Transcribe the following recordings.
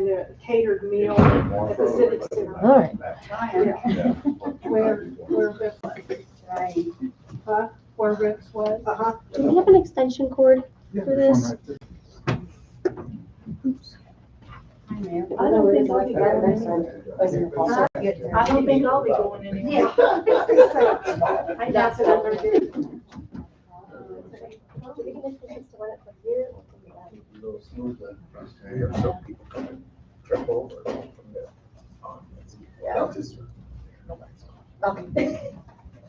and the catered meal at the Civic Center. All right. Yeah. Where Rick's huh? Where Rick's was. Uh-huh. Do we have an extension cord for this? I don't think I'll be going anywhere. I don't think I'll be going anywhere. I doubt that I'm gonna do. Some people come and trip over from there.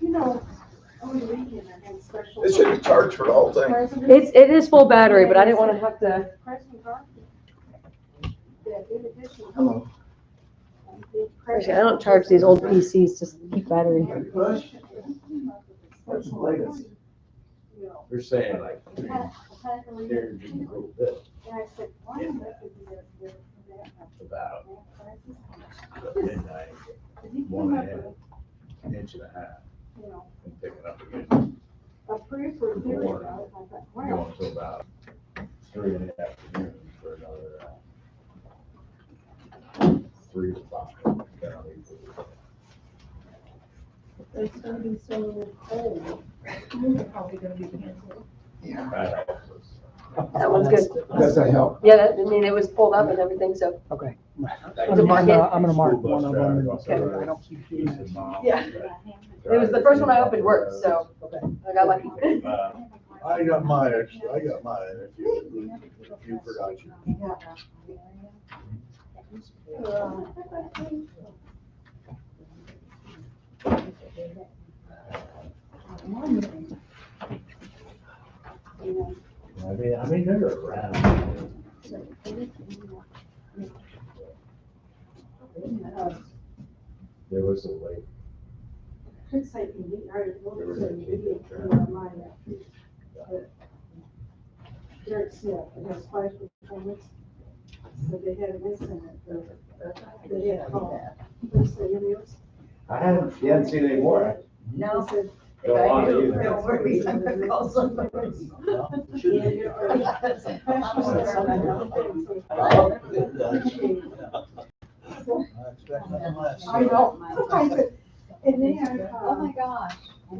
You know, over the weekend I had a special. They should have charged for the whole thing. It is full battery, but I didn't want to have to. Hello. Actually, I don't charge these old PCs to keep battery. What's the latest? They're saying like, here's a little bit And I said, why am I about midnight, 1.5 inch and a half, you know, and picking up again, approved for a period of, I thought, wow. going to about 3 in the afternoon for another 3 to 5. It's gonna be so cold. You're probably gonna be canceled. Yeah. That one's good. Does that help? Yeah, that, I mean, it was pulled up and everything, so. Okay. I'm gonna mark one of them. Okay. I don't keep doing that. Yeah. It was the first one I opened worked, so I got lucky. I got mine, actually, if you forgot you. I mean, they're around. There was a lake. Could say, I would say, video mine. Derek Smith, it has 5 performance. So they had an incident, they had a call. Police say, I haven't, you haven't seen any more. No. Said, Don't want to either. don't worry, I'm gonna call somebody. I know. And then, Oh my gosh.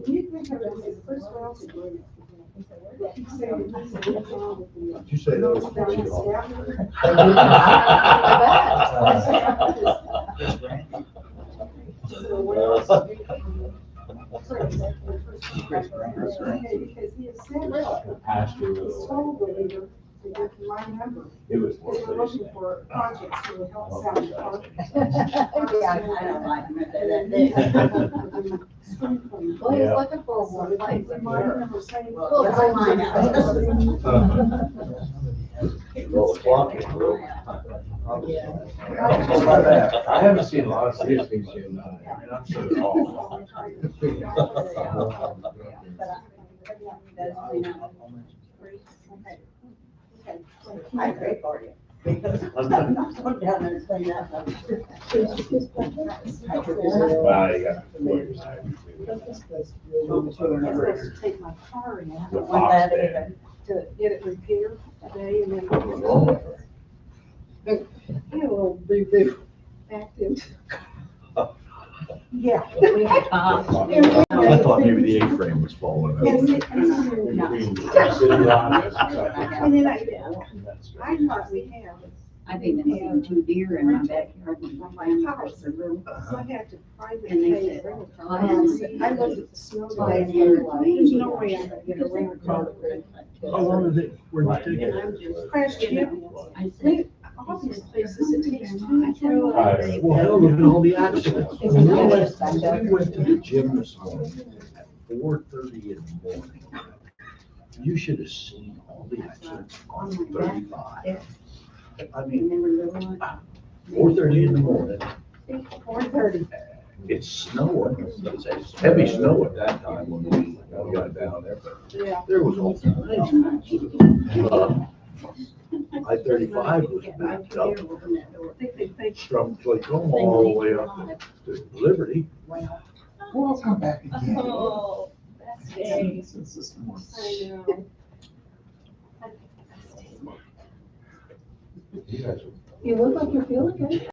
do you think of it as first round? He said, what's wrong with you? Did you say that was? Because he has said, Pasture. he's told the leader to get my number. It was. They were looking for projects to help South Park. Yeah, I don't like him if they let me. Well, he's looking for one place. My number saying. Well, bring mine out. Roll the clock. I haven't seen a lot of serious things yet. I mean, I'm sure they're all. I pray for you. Because I'm not going down there and clean that up. Wow, you got lawyers. Supposed to take my car in. The Want Fox that band. either. To get it repaired today and then. You know, boo-boo active. Yeah. I thought maybe the A-frame was falling. And then I thought we had. I've even seen 2 deer in my backyard. On my house, so I had to privately And they pay said, it. oh, I looked at the snow today, there's no way I'm gonna get a rental car. How long is it? Where you take And it? I'm just crashed in. I said, All these places, it takes time. Well, hell, look at all the accidents. We went to the gym this morning at 4:30 in the morning. You should have seen all the accidents on 35. I mean, 4:30 in the morning. 4:30. It's snowing. It's heavy snow at that time when we got down there, but Yeah. there was all kinds of I-35 was backed up I think they think. from Tacoma all the way up to Liberty. Well, Well, come back again. oh, that's I know. You guys You look like you're feeling good.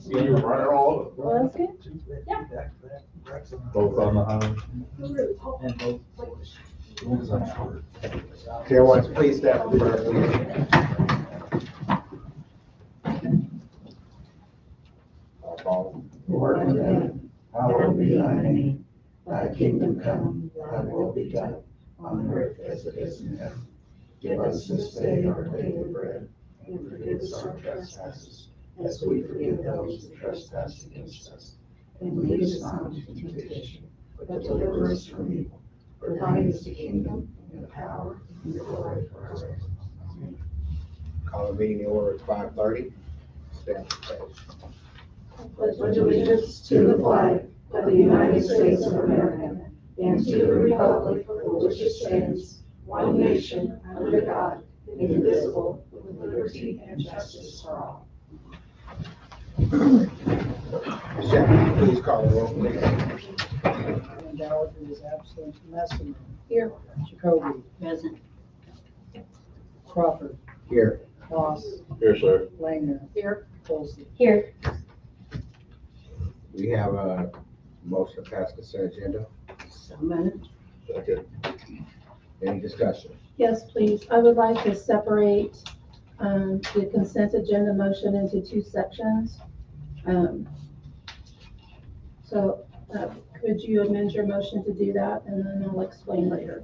See you running all Well, that's good. Both on the highway. Everyone's please stand for the prayer, Lord in heaven, hallowed be thy name. Thy kingdom come, thy will be done, on earth as it is in heaven. Give us this day our daily bread, and forgive us our trespasses, as we forgive those who trespass against us. And lead us not into temptation, but deliver us from evil. For thine is the kingdom, and the power, and the glory forever. Amen. Call the meeting to order at 5:30. Stand for pledge. Pledge allegiance to the flag of the United States of America and to the republic for which it stands, one nation, under God, indivisible, with liberty and justice for all. Shall we please call the roll, please? And Gallagher is absent. Messina. Here. Jacoby. Present. Crawford. Here. Moss. Here, sir. Langner. Here. Olson. Here. We have a motion to pass consent agenda. So moved. Second. Any discussion? Yes, please. I would like to separate the consent agenda motion into two sections. So could you amend your motion to do that, and then I'll explain later.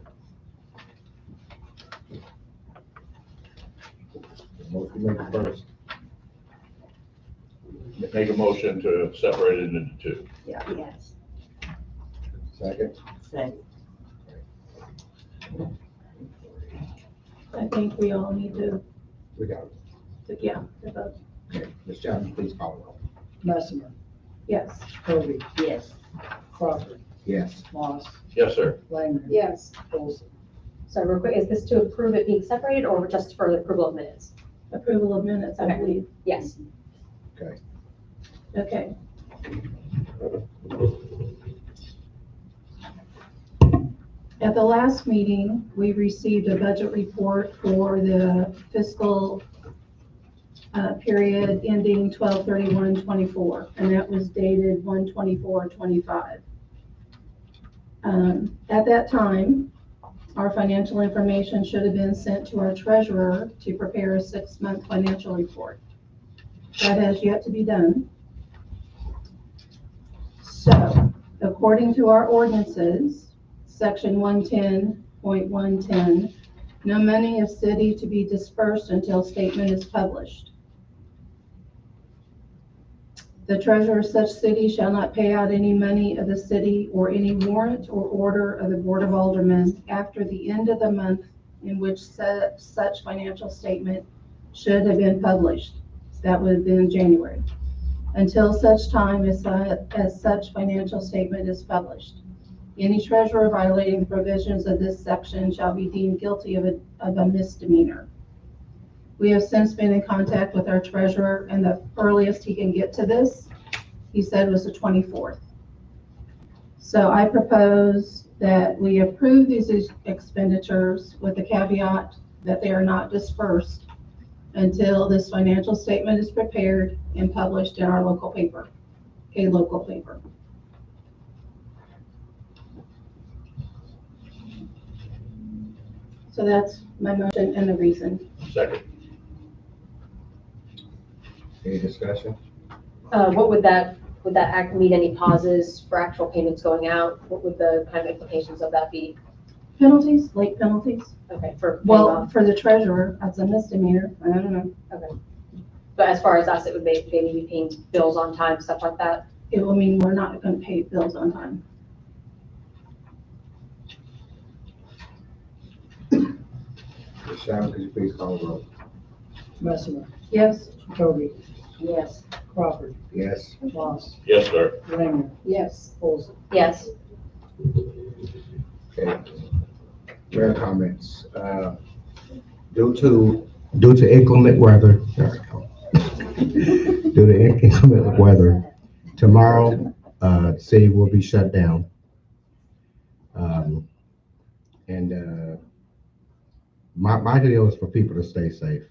Motion made first. Make a motion to separate it into two. Yes. Second. Second. I think we all need to, We got it. yeah, to vote. Okay. Ms. Johnson, please call the roll. Messina. Yes. Jacoby. Yes. Crawford. Yes. Moss. Yes, sir. Langner. Yes. Olson. So real quick, is this to approve it being separated or just for the approval of minutes? Approval of minutes, I Okay. believe. Yes. Okay. At the last meeting, we received a budget report for the fiscal period ending 12/31/24, and that was dated 1/24/25. At that time, our financial information should have been sent to our treasurer to prepare a 6-month financial report. That has yet to be done. So, according to our ordinances, section 110.110, no money of city to be dispersed until statement is published. The treasurer of such city shall not pay out any money of the city or any warrant or order of the Board of Aldermen after the end of the month in which such financial statement should have been published. That would have been January. Until such time as such financial statement is published. Any treasurer violating the provisions of this section shall be deemed guilty of a misdemeanor. We have since been in contact with our treasurer, and the earliest he can get to this, he said, was the 24th. So I propose that we approve these expenditures with the caveat that they are not dispersed until this financial statement is prepared and published in our local paper, a local paper. So that's my motion and the reason. Second. Any discussion? What would that act mean? Any pauses for actual payments going out? What would the kind of implications of that be? Penalties, late penalties. Okay, for paying Well, off. for the treasurer, that's a misdemeanor. I don't know. Okay. But as far as us, it would maybe be paying bills on time, stuff like that. It will mean we're not going to pay bills on time. Ms. Johnson, could you please call the roll? Messina. Yes. Jacoby. Yes. Crawford. Yes. Moss. Yes, sir. Langner. Yes. Olson. Yes. Okay. Mayor comments. Due to inclement weather, tomorrow, the city will be shut down. My deal is for people to stay safe.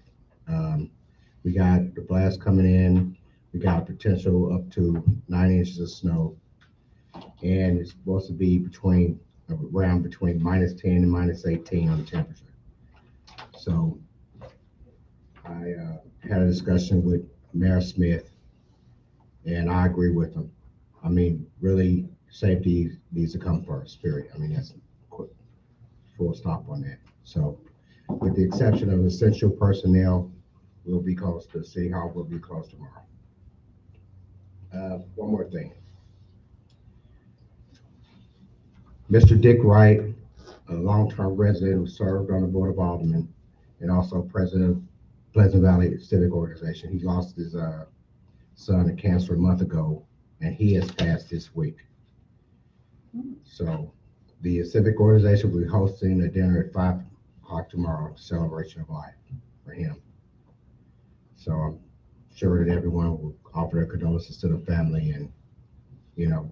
We got the blast coming in. We got potential up to 9 inches of snow. And it's supposed to be around between -10 and -18 on the temperature. So I had a discussion with Mayor Smith, and I agree with him. I mean, really, safety needs to come first, period. I mean, that's full stop on that. So with the exception of essential personnel, we'll be closed. The City Hall will be closed tomorrow. One more thing. Mr. Dick Wright, a long-term resident who served on the Board of Aldermen and also president of Pleasant Valley Civic Organization. He lost his son to cancer a month ago, and he has passed this week. So the civic organization will be hosting a dinner at 5 o'clock tomorrow, celebration of life for him. So I'm sure that everyone will offer their condolences to the family and,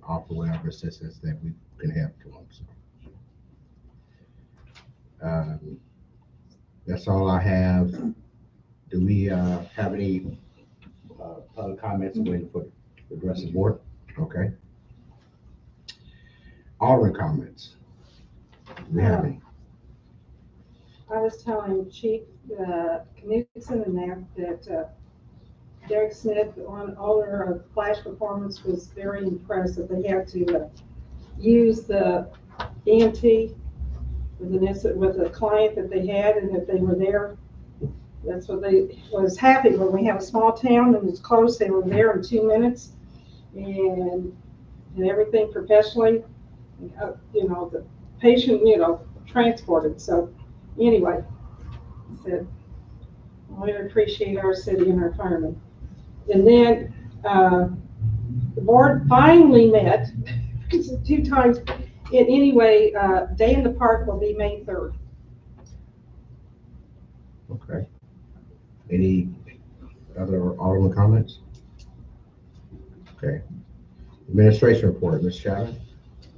offer whatever assistance that we can have to them. So, that's all I have. Do we have any public comments waiting for the rest of the board? Okay. Alderman comments. Do we have any? I was telling Chief Knudsen and that Derek Smith, owner of Flash Performance, was very impressed that they had to use the EMT with a client that they had, and that they were there. That's what they was happy when we have a small town and it's close. They were there in 2 minutes, and everything professionally. The patient, transported. So anyway, I said, we appreciate our city and our firemen. And then the board finally met 2 times. Anyway, Day in the Park will be May 3rd. Okay. Any other Alderman comments? Okay. Administration report, Ms. Shannon.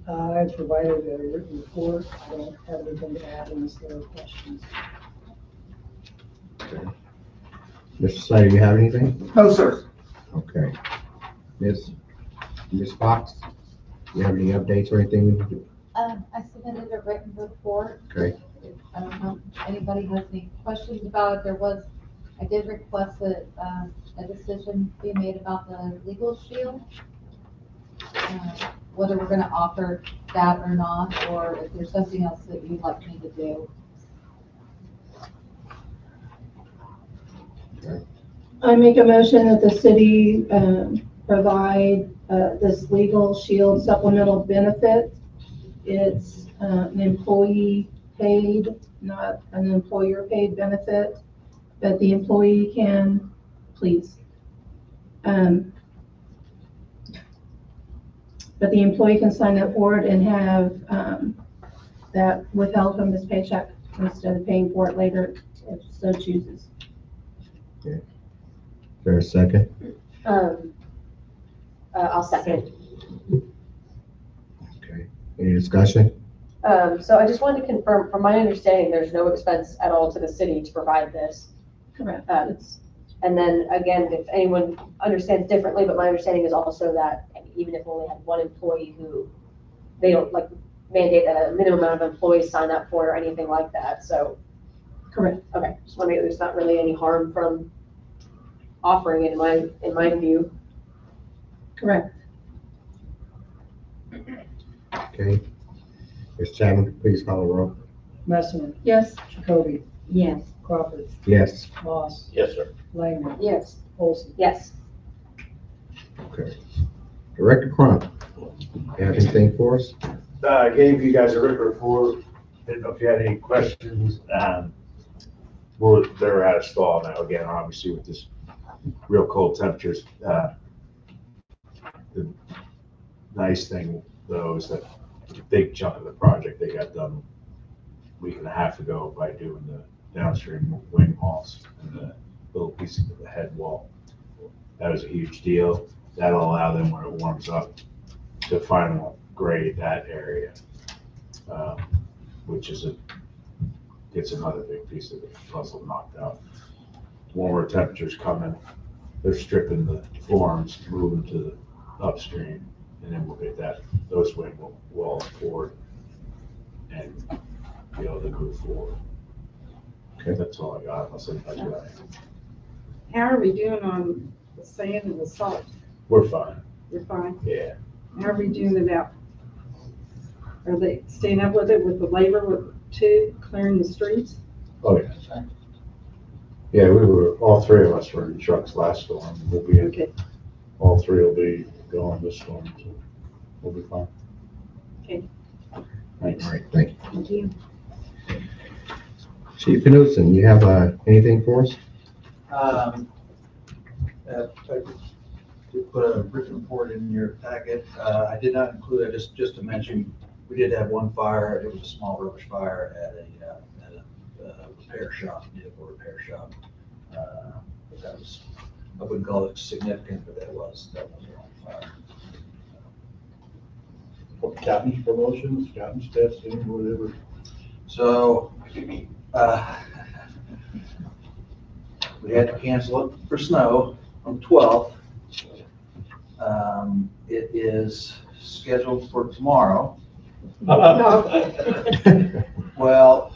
I provided a written report. I don't have anything to add unless there are questions. Okay. Mr. Slater, you have anything? No, sir. Okay. Ms. Fox, you have any updates or anything? I submitted a written report. Okay. I don't know if anybody has any questions about it. I did request a decision be made about the legal shield. Whether we're gonna offer that or not, or if there's something else that you'd like me to do. Okay. I make a motion that the city provide this legal shield supplemental benefit. It's an employee paid, not an employer paid benefit, that the employee can, please. But the employee can sign up for it and have that withheld from his paycheck instead of paying for it later if so chooses. Is there a second? I'll second. Okay. Any discussion? So I just wanted to confirm, from my understanding, there's no expense at all to the city to provide this. Correct. And then again, if anyone understands differently, but my understanding is also that even if we only had 1 employee who, they don't mandate that a minimum amount of employees sign up for it or anything like that. So, Correct. okay, just want to make sure there's not really any harm from offering it in my view. Correct. Okay. Ms. Chapman, please call the roll. Messner, Yes. Jacoby, Yes. Crawford, Yes. Moss, Yes, sir. Langman, Yes. Olson. Yes. Okay. Director Crump, you have anything for us? I gave you guys a written report. Didn't know if you had any questions. They're at a stall now again, obviously with this real cold temperatures. The nice thing though is that a big chunk of the project they got done a week and a half ago by doing the downstream wing walls and the little pieces of the head wall. That was a huge deal. That'll allow them, when it warms up, to finally grade that area, which is gets another big piece of the puzzle knocked out. warmer temperatures coming, they're stripping the forms, moving to the upstream, and then we'll get those wind walls poured and be able to move forward. Okay. That's all I got, unless anybody's got anything. How are we doing on the sand and the salt? We're fine, We're fine. yeah. How are we doing it out? Are they staying up with it with the labor too, clearing the streets? Oh, yeah. Yeah, all three of us were in trucks last storm. We'll be, Okay, all three will be going this storm, so we'll be fine. okay, Thanks. All right, thank you. thank you. Chief Knudsen, you have anything for us? I did put a written report in your packet. I did not include, just to mention, we did have one fire. It was a small rubbish fire at a repair shop, vehicle repair shop. But that was, I wouldn't call it significant, but that was a long fire. Captain's promotions, captain's testing, whatever. So, we had to cancel it for snow on the 12th. It is scheduled for tomorrow. Well,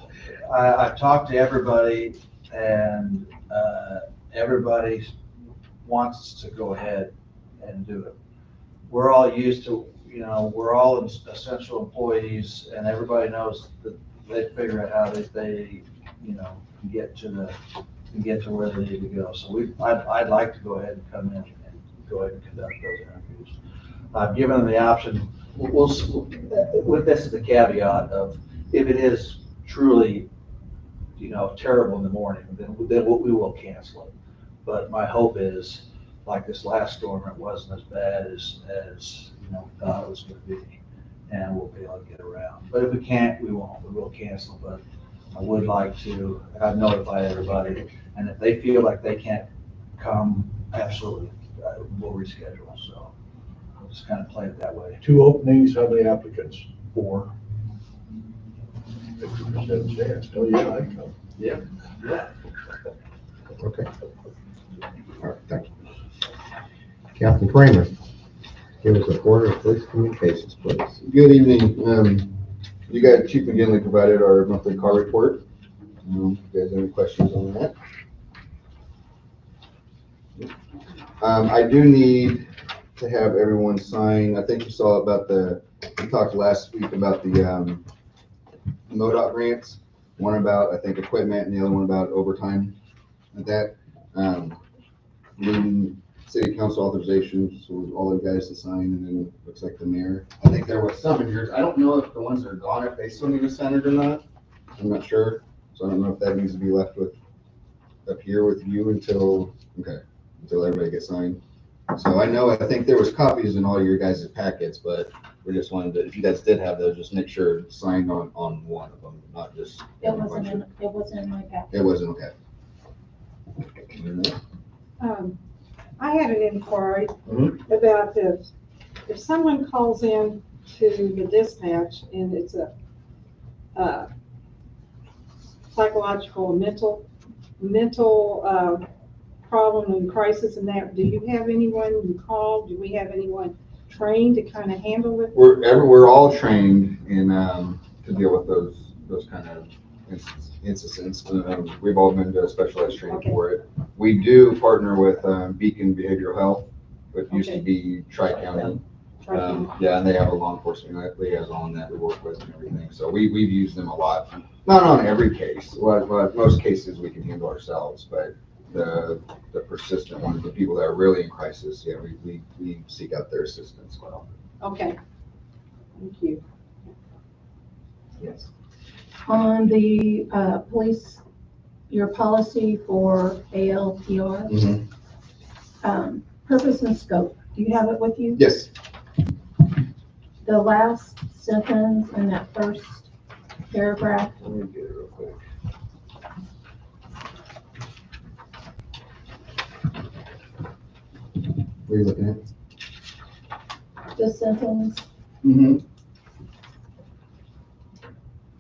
I've talked to everybody, and everybody wants to go ahead and do it. We're all used to, we're all essential employees, and everybody knows that they figure out how they can get to where they need to go. So I'd like to go ahead and come in and go ahead and conduct those interviews. I've given them the option. With this as the caveat of, if it is truly, terrible in the morning, then we will cancel it. But my hope is, like this last storm, it wasn't as bad as we thought it was going to be, and we'll be able to get around. But if we can't, we won't. We will cancel. But I would like to. I've notified everybody, and if they feel like they can't come, absolutely, we'll reschedule. So we'll just kind of play it that way. 2 openings, how many applicants? 4. 50% chance. Oh, yeah, I come. Yeah. Okay. All right, thank you. Captain Kramer, give us a order of police communications, please. Good evening. You guys, Chief McGinley provided our monthly car report. If you guys have any questions on that? I do need to have everyone sign. I think you saw about we talked last week about the MoDOT grants. One about, I think, equipment, and the other one about overtime. At that, needing city council authorizations, so all the guys to sign, and then it looks like the mayor. I think there was some in here. I don't know if the ones that are gone, if they still need to sign it or not. I'm not sure. So I don't know if that needs to be left up here with you until everybody gets signed. So I think there was copies in all your guys' packets, but we just wanted to, if you guys did have those, just make sure signed on one of them, not just. It wasn't in my packet. It wasn't, okay. I had an inquiry about this. If someone calls in to the dispatch and it's a psychological, mental problem and crisis and that, do you have anyone you call? Do we have anyone trained to kind of handle it? We're all trained in to deal with those kind of incidents. We've all been to specialized training for it. We do partner with Beacon Behavioral Health, which used to be Tri-County. Yeah, and they have a law enforcement liaison that we work with and everything. So we've used them a lot. Not on every case. Well, most cases we can handle ourselves, but the persistent ones, the people that are really in crisis, yeah, we seek out their assistance. Well, Okay. Thank you. yes. On the police, your policy for ALPR, purpose and scope, do you have it with you? Yes. The last sentence in that first paragraph, Let me get it real quick. What are you looking at? this sentence, Mm-hmm.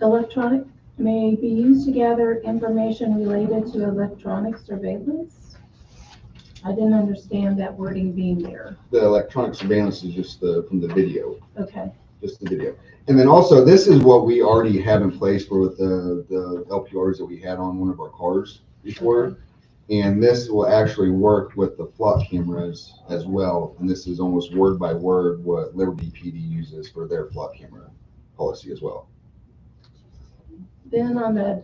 electronic may be used to gather information related to electronic surveillance. I didn't understand that wording being there. The electronic surveillance is just from the video, Okay, just the video. And then also, this is what we already have in place for with the LPRs that we had on one of our cars before. And this will actually work with the flock cameras as well. And this is almost word by word what Liberty PD uses for their flock camera policy as well. then on the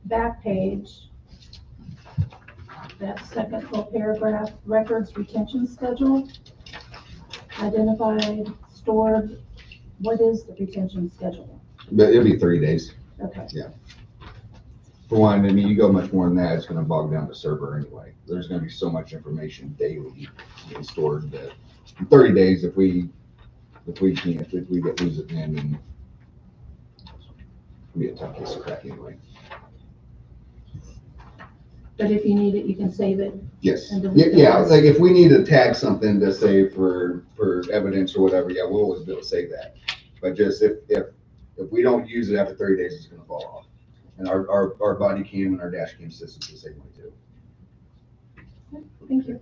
back page, that second full paragraph, records retention schedule, identified, stored, what is the retention schedule? But it'll be 30 days. Okay, For one, I mean, you go much more than that, it's gonna bog down the server anyway. There's gonna be so much information daily being stored that in 30 days, if we lose it, then it'll be a tough case of crack anyway. but if you need it, you can save it. Yes, And delete yeah, those. like if we need to tag something to say for evidence or whatever, yeah, we'll always be able to save that. But just if we don't use it after 30 days, it's gonna fall off. And our body cam and our dash cam systems the same way too. Thank you.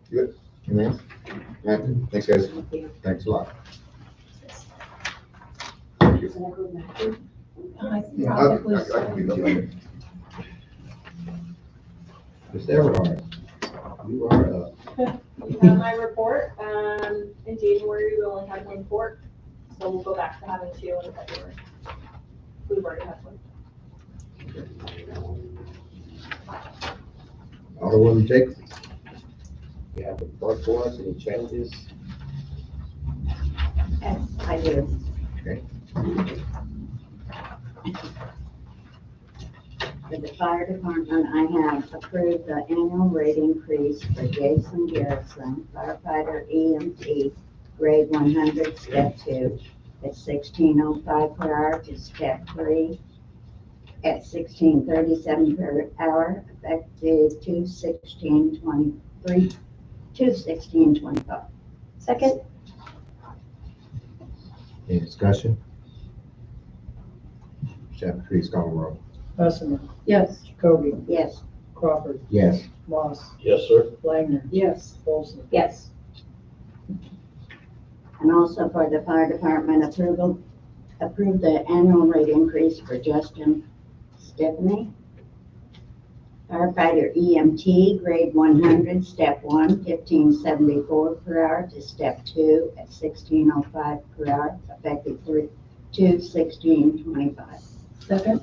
Anything else? All right, thanks, guys. Thanks a lot. Thank you. I Yeah, probably I can give it to you. Mr. Everhart, you are up. You have my report. In January, we only had one report, so we'll go back to having two in February. We've already had one. Alderwoman Jacobs. You have a report for us, any changes? Yes, I do. Okay. For the fire department, I have approved the annual rate increase for Jason Garrison, firefighter EMT, grade 100, step 2, at $16.05 per hour to step 3, at $16.37 per hour, effective 2/16/23, 2/16/25. Second? Any discussion? Chapter please call the roll. Bessemer, Yes, Jacoby, Yes, Crawford, Yes. Moss, Yes, sir. Langner, Yes. Olson. Yes. and also for the fire department approve the annual rate increase for Justin Stephanie, firefighter EMT, grade 100, step 1, 1574 per hour to step 2 at 1605 per hour, effective 2/16/25. second,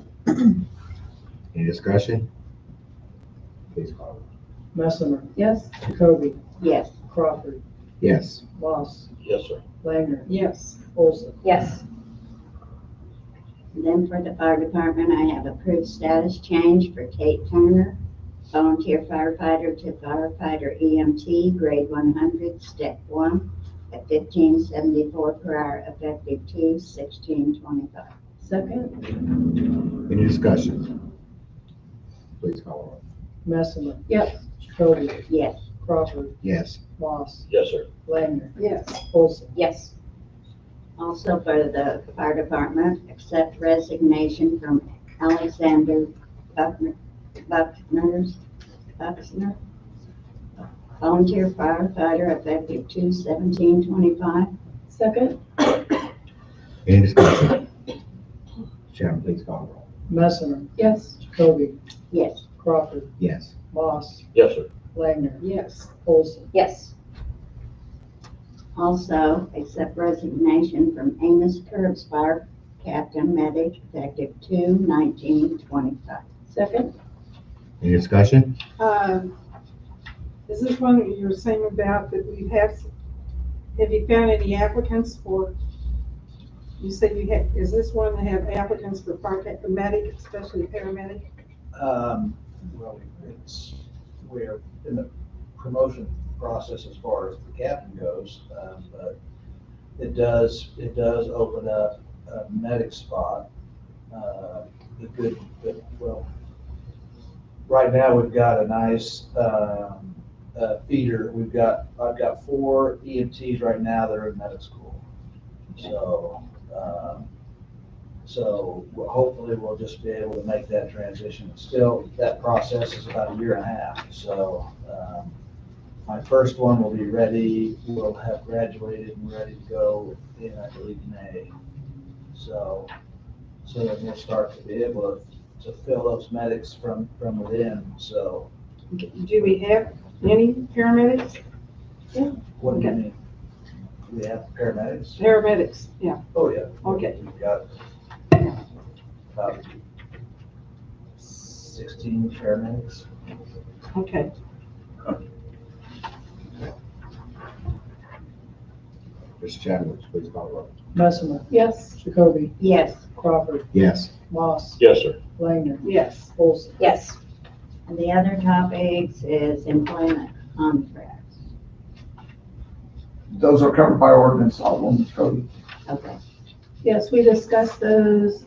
Any discussion? Please call the roll. Bessemer, yes, Jacoby, Yes, Crawford, Yes. Moss, Yes, sir. Langner, Yes. Olson. Yes. and then for the fire department, I have approved status change for Kate Turner, volunteer firefighter to firefighter EMT, grade 100, step 1, at 1574 per hour, effective 2/16/25. second, Any discussion? Please call the roll. Bessemer, yes, Jacoby, Yes, Crawford, Yes. Moss, Yes, sir. Langner, Yes. Olson. Yes. also for the fire department, accept resignation from Alexander Buckner, volunteer firefighter, effective 2/17/25. second, Any discussion? Chairman, please call the roll. Bessemer, yes, Jacoby, Yes, Crawford, Yes. Moss, Yes, sir. Langner, Yes. Olson. Yes. also accept resignation from Amos Curbs, fire captain medic, effective 2/19/25. second, Any discussion? Is this one that you were saying about that we have you found any applicants for, you said you had, is this one that have applicants for paramedic, especially paramedic? Well, we're in the promotion process as far as the captain goes, but it does open up a medic spot. Well, right now we've got a nice, feeder. I've got 4 EMTs right now that are in medic school. So, So hopefully we'll just be able to make that transition. Still, that process is about a year and a half. So my first one will be ready. We'll have graduated and ready to go in, I believe, May. So then we'll start to be able to fill those medics from within. So Do we have any paramedics? what do you mean? We have paramedics? Paramedics, yeah, Oh, yeah. okay. We've got about 16 paramedics. Okay. Mr. Chadwick, please call the roll. Messina, Yes. Jacoby, Yes. Crawford, Yes. Moss, Yes, sir. Langner, Yes. Olson. Yes. And the other topics is employment contracts. Those are covered by ordinance, all of them, Cody. Okay. Yes, we discussed those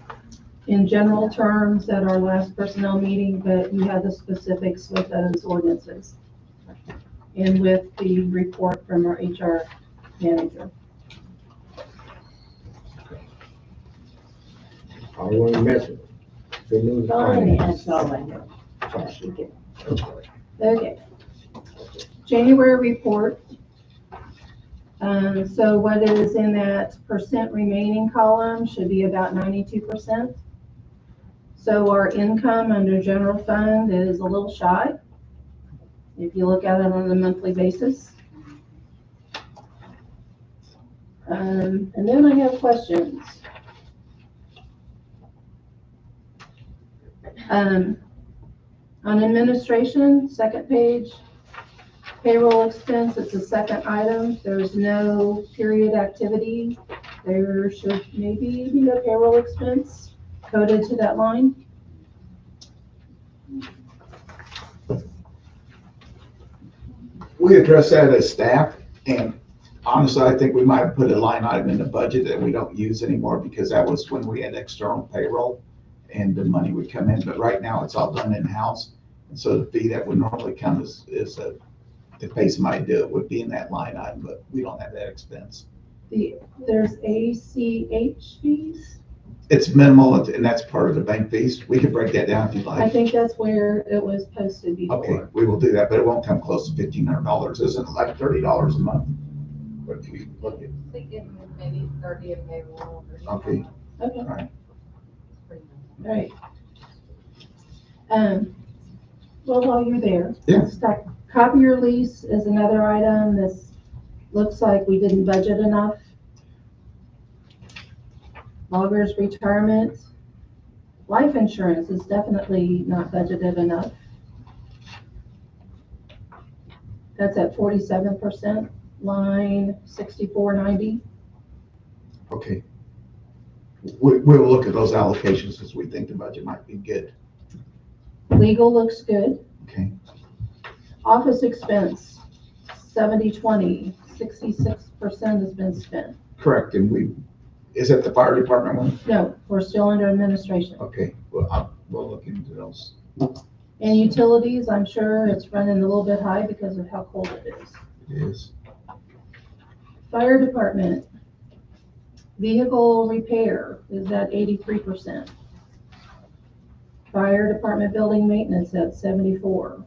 in general terms at our last personnel meeting, but you had the specifics with those ordinances and with the report from our HR manager. I want to mention, good news. That's all I have. Okay. January report. So what is in that percent remaining column should be about 92%. So our income under general fund is a little shy, if you look at it on a monthly basis. And then I have questions. On administration, second page, payroll expense, it's the second item. There's no period activity. There should maybe be a payroll expense coded to that line. We addressed that as staff, and honestly, I think we might have put a line item in the budget that we don't use anymore because that was when we had external payroll and the money would come in, but right now it's all done in-house. And so the fee that would normally come is to pay somebody to do it would be in that line item, but we don't have that expense. There's ACH fees. It's minimal, and that's part of the bank fees. We can break that down if you'd I like. think that's where it was posted Okay, before. we will do that, but it won't come close to $1,500. Isn't it like $30 a month? What do we look at? Thinking maybe 30 of payroll. Okay. Okay, All right. all right. Well, while you're there. Yeah. Stop. Copier lease is another item. This looks like we didn't budget enough. Loggers retirement. Life insurance is definitely not budgeted enough. That's at 47%, line 6490. Okay. We'll look at those allocations as we think the budget might be good. Legal looks good. Okay. Office expense, 70/20, 66% has been spent. Correct, and is that the fire department one? No, we're still under administration. Okay, well, we'll look into those. And utilities, I'm sure it's running a little bit high because of how cold it is. It is. Fire department, vehicle repair is at 83%. Fire department building maintenance at 74%.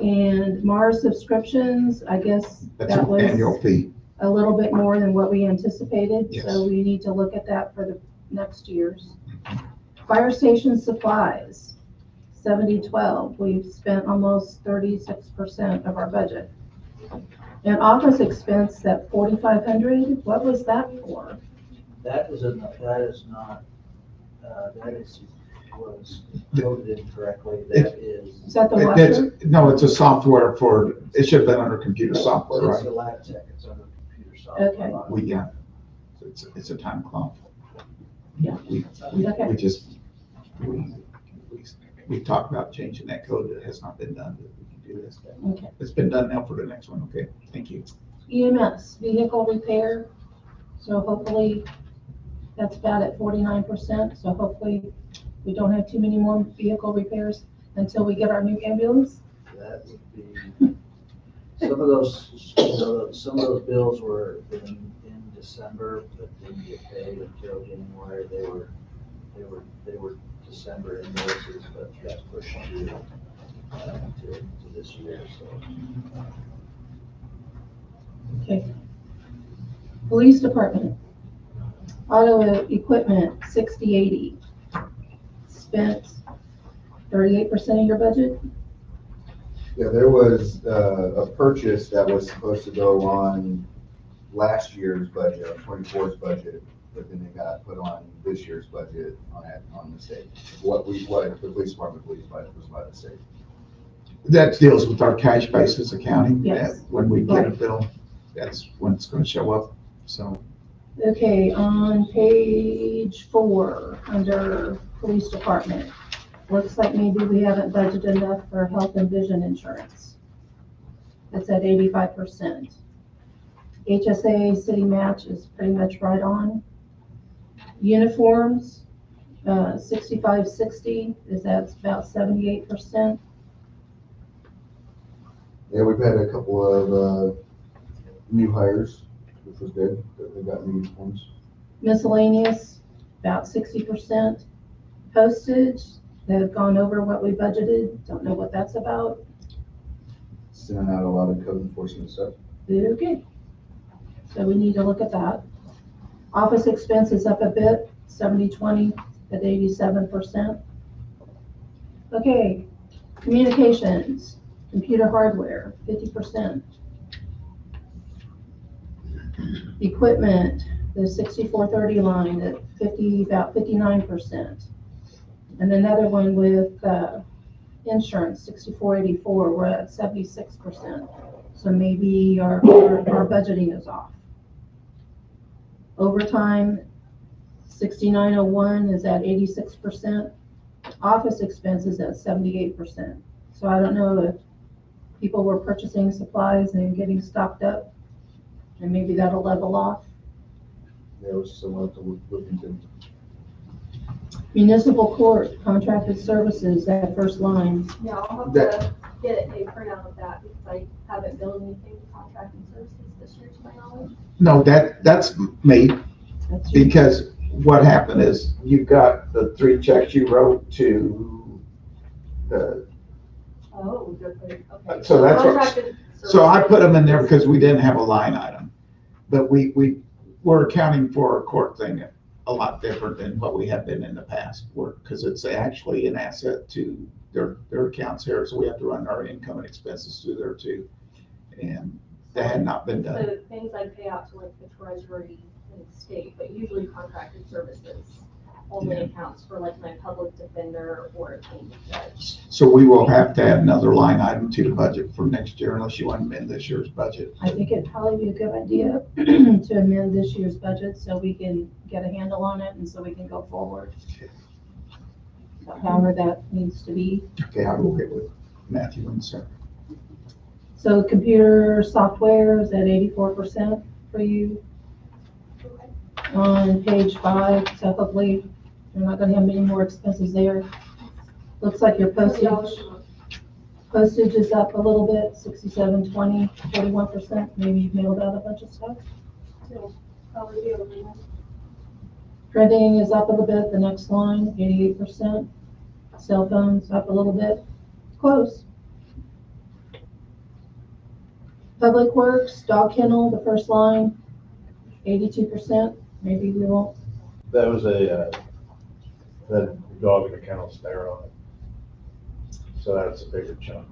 And Mars subscriptions, I guess That's that an was annual fee. a little bit more than what we anticipated. Yes. So we need to look at that for the next years. Fire station supplies, 70/12. We've spent almost 36% of our budget. And office expense at 4,500, what was that for? That is was coded incorrectly. That is. Is that the It's, washer? no, it's a software for, it should have been under computer software, It's right? a lab tech, it's under computer software. Okay. Yeah, it's a time clock. Yeah. We Okay. just, we talked about changing that code. It has not been done, but we can do this. Okay. It's been done now for the next one, okay? Thank you. EMS, vehicle repair. So hopefully that's about at 49%. So hopefully we don't have too many more vehicle repairs until we get our new ambulance. That would be, some of those bills were in December, but didn't get paid until January. They were December invoices, but got pushed to this year, so. Okay. Police department. Auto equipment, 6080. Spent 38% of your budget? Yeah, there was a purchase that was supposed to go on last year's budget, 24's budget, but then it got put on this year's budget on mistake. What the police department believes was by mistake. That deals with our cash basis accounting. Yes. When we get a Right. bill, that's when it's gonna show up, so. Okay, on page 4, under police department, looks like maybe we haven't budgeted enough for health and vision insurance. It's at 85%. HSA city match is pretty much right on. Uniforms, 6560, that's about 78%. Yeah, we've had a couple of new hires, which was good, that they got new uniforms. Miscellaneous, about 60%. Postage, they've gone over what we budgeted, don't know what that's about. Sending out a lot of code enforcement stuff. Okay. So we need to look at that. Office expense is up a bit, 70/20 at 87%. Okay, communications, computer hardware, 50%. Equipment, the 6430 line at about 59%. And another one with insurance, 6484, we're at 76%. So maybe our budgeting is off. Overtime, 6901 is at 86%. Office expenses at 78%. So I don't know if people were purchasing supplies and getting stocked up, and maybe that'll level off. There was someone to look into. Municipal court, contracted services, that first line. Yeah, I'll have That- to get a printout of that because I haven't billed anything to contracting services this year to my knowledge. No, that's me, That's because what happened is you got the 3 checks you wrote to the, Oh, good, good, okay. So that's what- Contracted so I services. put them in there because we didn't have a line item. But we're accounting for our court thing a lot different than what we have been in the past, because it's actually an asset to their accounts here, so we have to run our income and expenses through there too. And that had not been done. The things I pay out to like the treasury and state, but usually contracted services only accounts for like my public defender or attorney judge. So we will have to add another line item to the budget for next year unless you want to amend this year's budget. I think it'd probably be a good idea to amend this year's budget so we can get a handle on it and so we can go forward. So however that needs to be. Okay, I will get with Matthew and Sarah. So computer software is at 84% for you. On page 5, typically, you're not gonna have many more expenses there. Looks like your postage is up a little bit, 6720, 41%. Maybe you've mailed out a bunch of stuff. It'll probably be over there. Printing is up a little bit, the next line, 88%. Cell phones up a little bit, close. Public Works, dog kennel, the first line, 82%. Maybe we won't. That was that dog in the kennel's there on it. So that's a bigger chunk.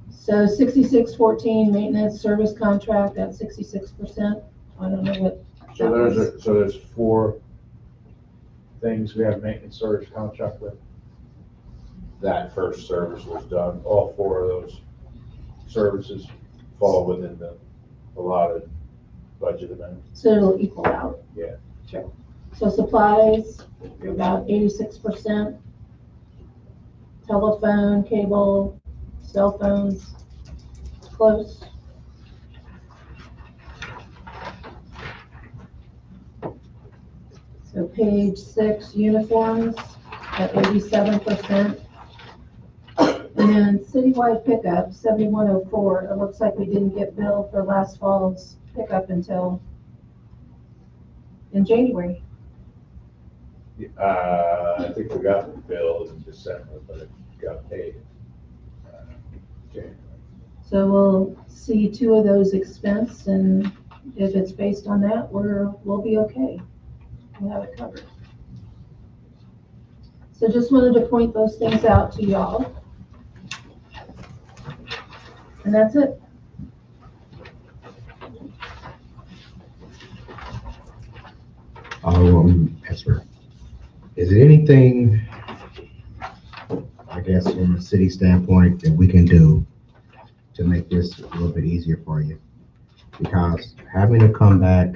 So 6614, maintenance service contract at 66%. I don't know what. So that was. there's 4 things we have maintenance service contract with. That first service was done, all 4 of those services fall within the allotted budget amount. So it'll equal out. Yeah. Sure. So supplies, you're about 86%. Telephone, cable, cell phones, close. So page 6, uniforms at 87%. And then citywide pickup, 7104, it looks like we didn't get billed for last fall's pickup until in January. I think we got the bill in December, but it got paid. January. So we'll see 2 of those expense, and if it's based on that, we'll be okay. We'll have it covered. So just wanted to point those things out to y'all. And that's it. Esther, is there anything, I guess, from a city standpoint that we can do to make this a little bit easier for you? Because having to come back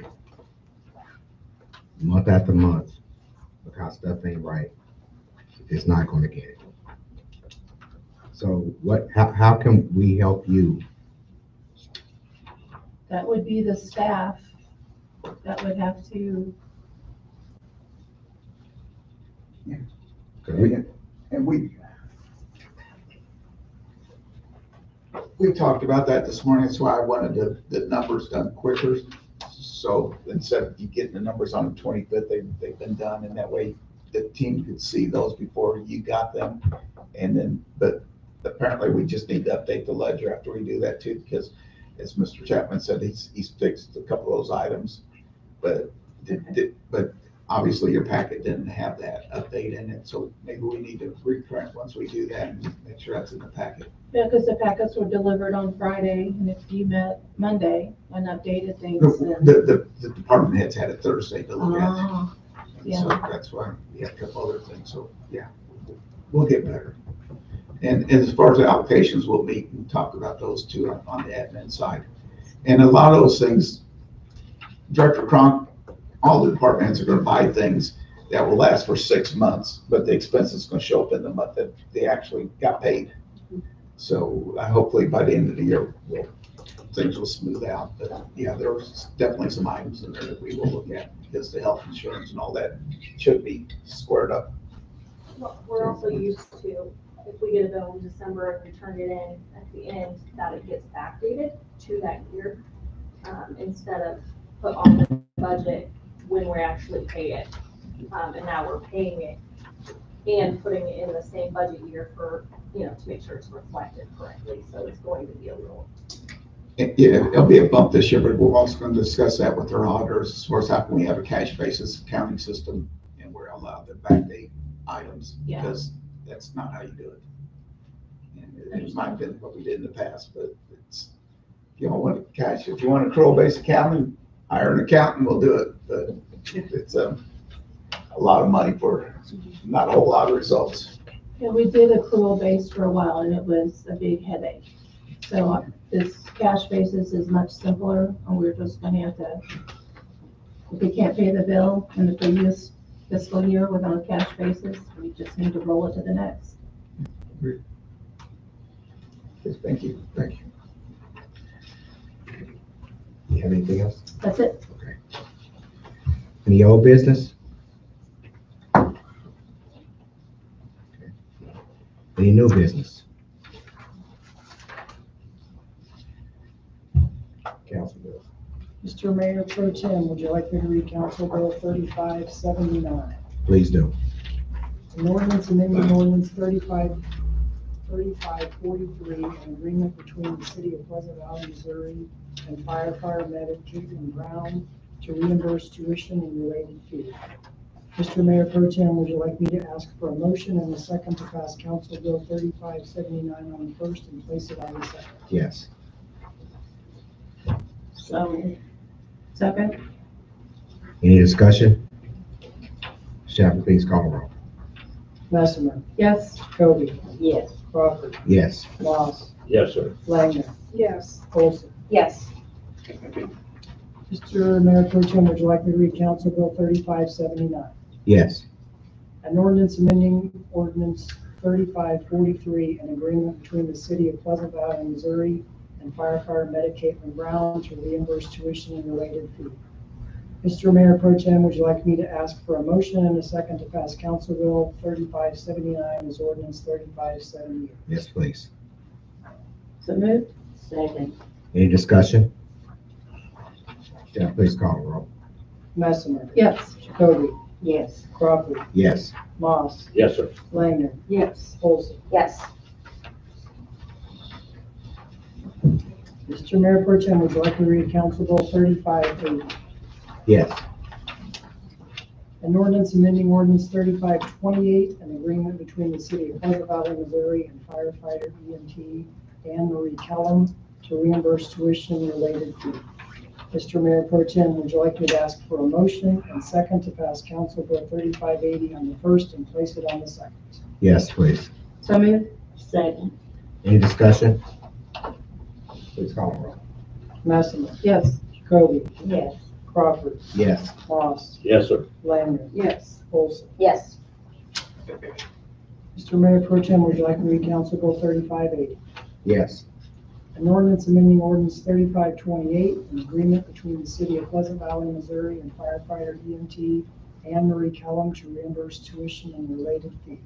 month after month because stuff ain't right, it's not going to get it. So how can we help you? That would be the staff that would have to. And we talked about that this morning. That's why I wanted the numbers done quicker. So instead of you getting the numbers on the 25th, they've been done, and that way the team could see those before you got them. And then, but apparently we just need to update the ledger after we do that too, because as Mr. Chapman said, he's fixed a couple of those items, but obviously your packet didn't have that update in it, so maybe we need to reprint once we do that and make sure that's in the packet. Yeah, because the packets were delivered on Friday, and if you met Monday and updated things, then. The department heads had it Thursday to look at. Ah, yeah. So that's why we have a couple other things, so yeah, we'll get better. And as far as the allocations, we'll meet and talk about those too on the admin side. And a lot of those things, Director Cronk, all the department heads are gonna buy things that will last for 6 months, but the expense is gonna show up in the month that they actually got paid. So hopefully by the end of the year, things will smooth out. But yeah, there's definitely some items in there that we will look at because the health insurance and all that should be squared up. Well, we're also used to, if we get a bill in December and we turn it in at the end, that it gets backdated to that year, instead of put on the budget when we actually pay it. And now we're paying it and putting it in the same budget year for, to make sure it's reflected correctly. So it's going to be a little. Yeah, it'll be a bump this year, but we're also going to discuss that with our auditors as far as how can we have a cash basis accounting system and we're allowed to backdate items, because that's not how you do it. And it might have been what we did in the past, but it's, if you don't want cash, if you want accrual-based accounting, hire an accountant, we'll do it. But it's a lot of money for not a whole lot of results. Yeah, we did accrual based for a while, and it was a big headache. So this cash basis is much simpler, and we're just gonna have to, if we can't pay the bill in the previous fiscal year without a cash basis, we just need to roll it to the next. Yes, thank you. Thank you. You have anything else? That's it. Okay. Any old business? Okay. Any new business? Council Bill. Mr. Mayor Pro Tem, would you like me to read Council Bill 3579? Please do. An ordinance amending ordinance 3543, an agreement between the city of Pleasant Valley, Missouri and firefighter medic Caitlin Brown to reimburse tuition and related fees. Mr. Mayor Pro Tem, would you like me to ask for a motion and a second to pass Council Bill 3579 on the first and place it on the second? Yes. So, second? Any discussion? Staff, please call the roll. Messemer, Yes. Kobe, Yes. Crawford, Yes. Moss, Yes, sir. Langner, Yes. Olson. Yes. Mr. Mayor Pro Tem, would you like me to read Council Bill 3579? Yes. An ordinance amending ordinance 3543, an agreement between the city of Pleasant Valley, Missouri and firefighter medic Caitlin Brown to reimburse tuition and related fee. Mr. Mayor Pro Tem, would you like me to ask for a motion and a second to pass Council Bill 3579 as ordinance 3578? Yes, please. So moved? Second. Any discussion? Staff, please call the roll. Messemer, Yes. Jacoby, Yes. Crawford, Yes. Moss, Yes, sir. Langner, Yes. Olson. Yes. Mr. Mayor Pro Tem, would you like to read Council Bill 3580? Yes. An ordinance amending ordinance 3528, an agreement between the city of Pleasant Valley, Missouri and firefighter EMT Anne Marie Kellum to reimburse tuition and related fee. Mr. Mayor Pro Tem, would you like me to ask for a motion and second to pass Council Bill 3580 on the first and place it on the second? Yes, please. So moved. Second. Any discussion? Please call the roll. Messemer, Yes. Jacoby, Yes. Crawford, Yes. Moss, Yes, sir. Langner, Yes. Olson. Yes. Mr. Mayor Pro Tem, would you like to read Council Bill 3580? Yes. An ordinance amending ordinance 3528, an agreement between the city of Pleasant Valley, Missouri and firefighter EMT Anne Marie Kellum to reimburse tuition and related fee.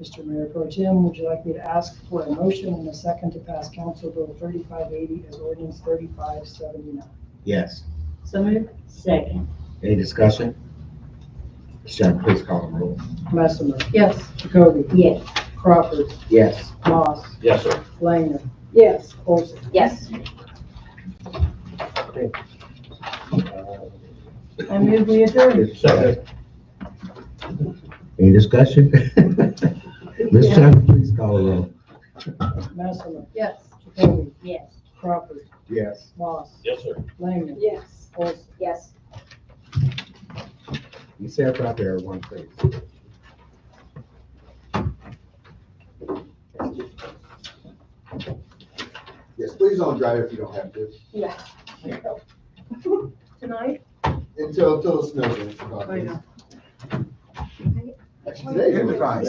Mr. Mayor Pro Tem, would you like me to ask for a motion and a second to pass Council Bill 3580 as ordinance 3579? Yes. So moved. Second. Any discussion? Michelle, please call the roll. Messemer, Yes. Jacoby, Yes. Crawford, Yes. Moss, Yes, sir. Langner, Yes. Olson. Yes. I move we adjourn. Second. Any discussion? Ms. Chapman, please call the roll. Messemer, Yes. Jacoby, Yes. Crawford, Yes. Moss, Yes, sir. Langner, Yes. Olson. Yes. You said right there, one please. Yes, please don't drive if you don't have to. Yeah. Tonight? Until the snow gets I know. Actually, today's really fine.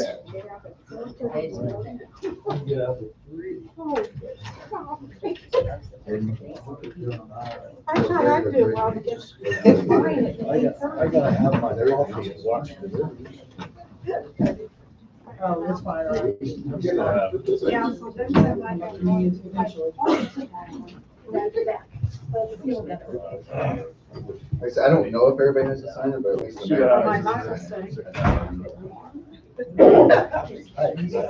I thought I'd do well to get. I gotta have my coffee and watch the news. Oh, that's fine, all right. Yeah, so then I'm like, Eventually. Like I said, I don't know if everybody has to sign it, but at least. My Bible study. I didn't know.